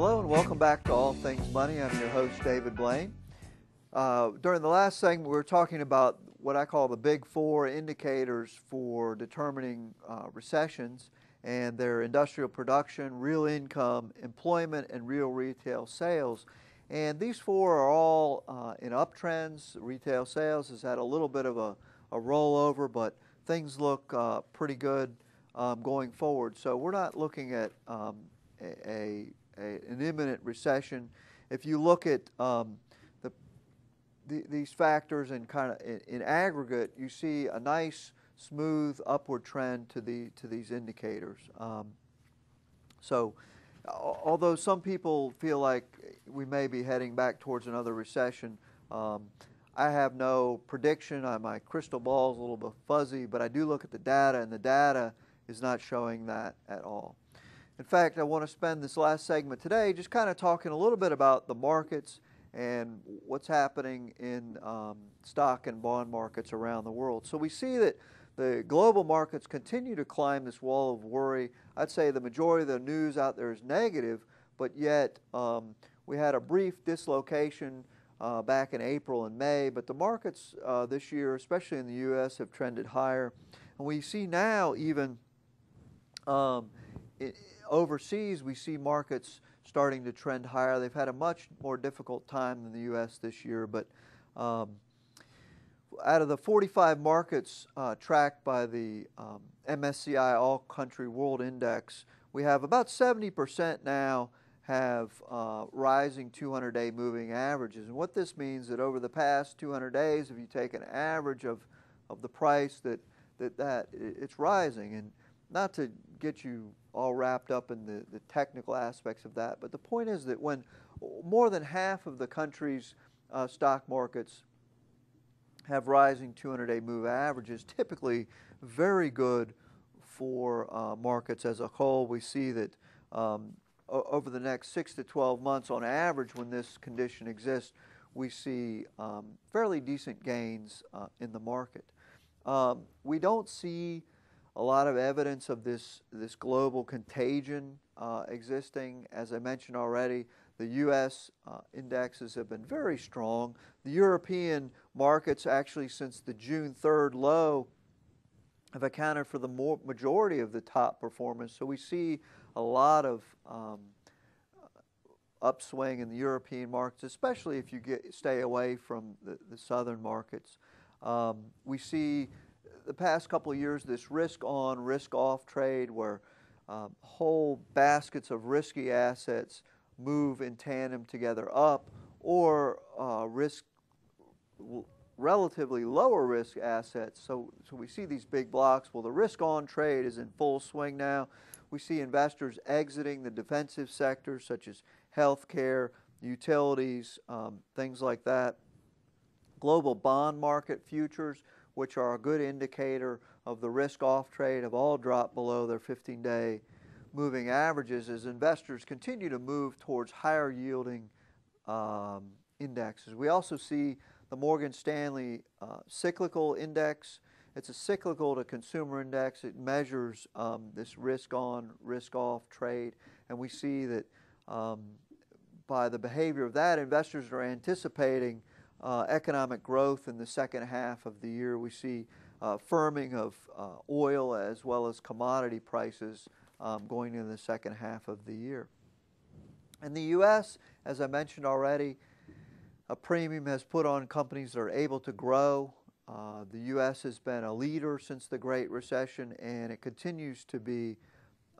Hello and welcome back to All Things Money. I'm your host, David Blain. During the last segment, we were talking about what I call the big four indicators for determining recessions, and they're industrial production, real income, employment, and real retail sales. And these four are all in uptrends. Retail sales has had a little bit of a rollover, but things look pretty good going forward. So we're not looking at an imminent recession. If you look at these factors and kind of in aggregate, you see a nice, smooth upward trend to these indicators. So, although some people feel like we may be heading back towards another recession, I have no prediction. My crystal ball is a little bit fuzzy, but I do look at the data, and the data is not showing that at all. In fact, I want to spend this last segment today just kind of talking a little bit about the markets and what's happening in stock and bond markets around the world. So we see that the global markets continue to climb this wall of worry. I'd say the majority of the news out there is negative, but yet we had a brief dislocation back in April and May, but the markets this year, especially in the U.S., have trended higher. And we see now even overseas, we see markets starting to trend higher. They've had a much more difficult time than the U.S. this year, but out of the 45 markets tracked by the MSCI All Country World Index, we have about 70% now have rising 200-day moving averages. And what this means is that over the past 200 days, if you take an average of the price that it's rising. And not to get you all wrapped up in the technical aspects of that, but the point is that when more than half of the country's stock markets have rising 200-day move averages, typically very good for markets as a whole. We see that over the next 6 to 12 months on average, when this condition exists, we see fairly decent gains in the market. We don't see a lot of evidence of this global contagion existing. As I mentioned already, the U.S. indexes have been very strong. The European markets, actually since the June 3rd low, have accounted for the majority of the top performance. So we see a lot of upswing in the European markets, especially if you stay away from the southern markets. We see the past couple of years this risk-on, risk-off trade where whole baskets of risky assets move in tandem together up, or relatively lower risk assets. So we see these big blocks. Well, the risk-on trade is in full swing now. We see investors exiting the defensive sectors such as healthcare, utilities, things like that. Global bond market futures, which are a good indicator of the risk-off trade, have all dropped below their 15-day moving averages as investors continue to move towards higher yielding indexes. We also see the Morgan Stanley cyclical index. It's a cyclical to consumer index. It measures this risk-on, risk-off trade, and we see that by the behavior of that, investors are anticipating economic growth in the second half of the year. We see firming of oil as well as commodity prices going into the second half of the year. In the U.S., as I mentioned already, a premium has put on companies that are able to grow. The U.S. has been a leader since the Great Recession, and it continues to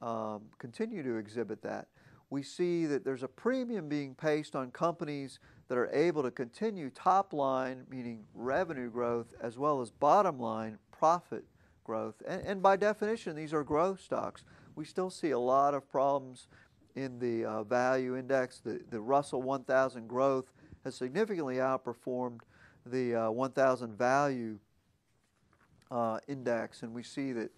exhibit that. We see that there's a premium being placed on companies that are able to continue top line, meaning revenue growth, as well as bottom line, profit growth. And by definition, these are growth stocks. We still see a lot of problems in the value index. The Russell 1000 growth has significantly outperformed the 1000 value index, and we see that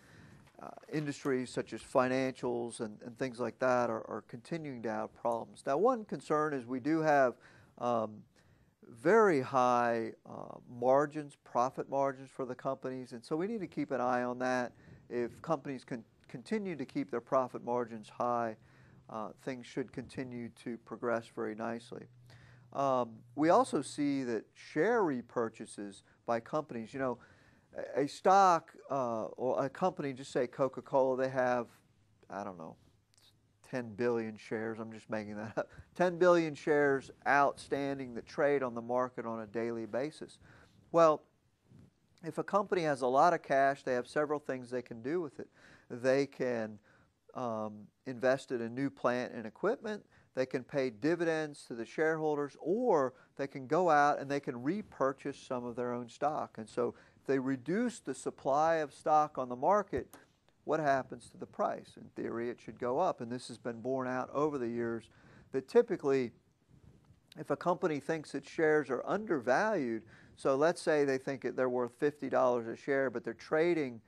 industries such as financials and things like that are continuing to have problems. Now, one concern is we do have very high margins, profit margins for the companies, and so we need to keep an eye on that. If companies can continue to keep their profit margins high, things should continue to progress very nicely. We also see that share repurchases by companies, a stock or a company, just say Coca-Cola, they have, I don't know, 10 billion shares, I'm just making that up, 10 billion shares outstanding that trade on the market on a daily basis. Well, if a company has a lot of cash, they have several things they can do with it. They can invest it in new plant and equipment, they can pay dividends to the shareholders, or they can go out and they can repurchase some of their own stock. And so if they reduce the supply of stock on the market, what happens to the price? In theory, it should go up, and this has been borne out over the years that typically if a company thinks its shares are undervalued, so let's say they think they're worth $50 a share, but they're trading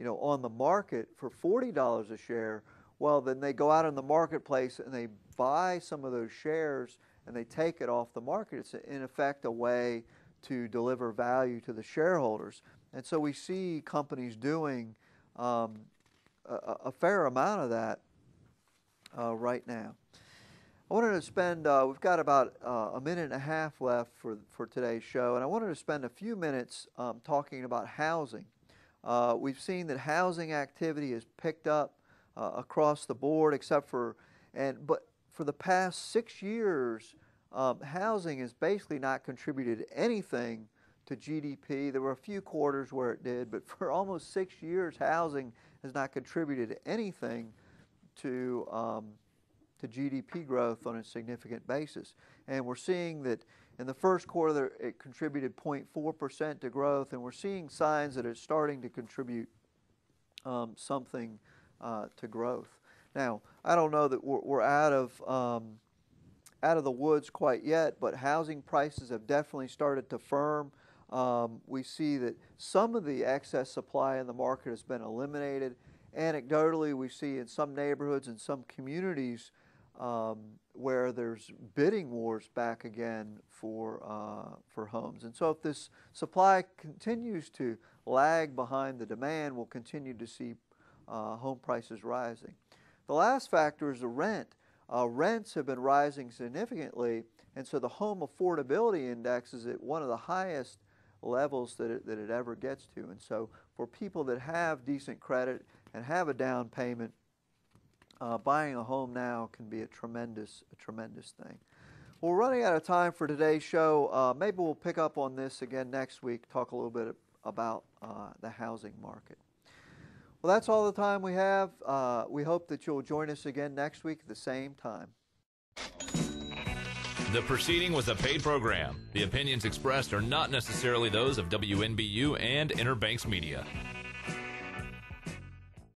on the market for $40 a share, well, then they go out in the marketplace and they buy some of those shares and they take it off the market. It's in effect a way to deliver value to the shareholders. And so we see companies doing a fair amount of that right now. I wanted to spend, we've got about a minute and a half left for today's show, and I wanted to spend a few minutes talking about housing. We've seen that housing activity has picked up across the board, but for the past 6 years, housing has basically not contributed anything to GDP. There were a few quarters where it did, but for almost 6 years, housing has not contributed anything to GDP growth on a significant basis. And we're seeing that in the first quarter, it contributed 0.4% to growth, and we're seeing signs that it's starting to contribute something to growth. Now, I don't know that we're out of the woods quite yet, but housing prices have definitely started to firm. We see that some of the excess supply in the market has been eliminated. Anecdotally, we see in some neighborhoods and some communities where there's bidding wars back again for homes. And so if this supply continues to lag behind the demand, we'll continue to see home prices rising. The last factor is the rent. Rents have been rising significantly, and so the home affordability index is at one of the highest levels that it ever gets to. And so for people that have decent credit and have a down payment, buying a home now can be a tremendous thing. Well, we're running out of time for today's show. Maybe we'll pick up on this again next week, talk a little bit about the housing market. Well, that's all the time we have. We hope that you'll join us again next week at the same time. The proceeding was a paid program. The opinions expressed are not necessarily those of WNBU and Inner Banks Media.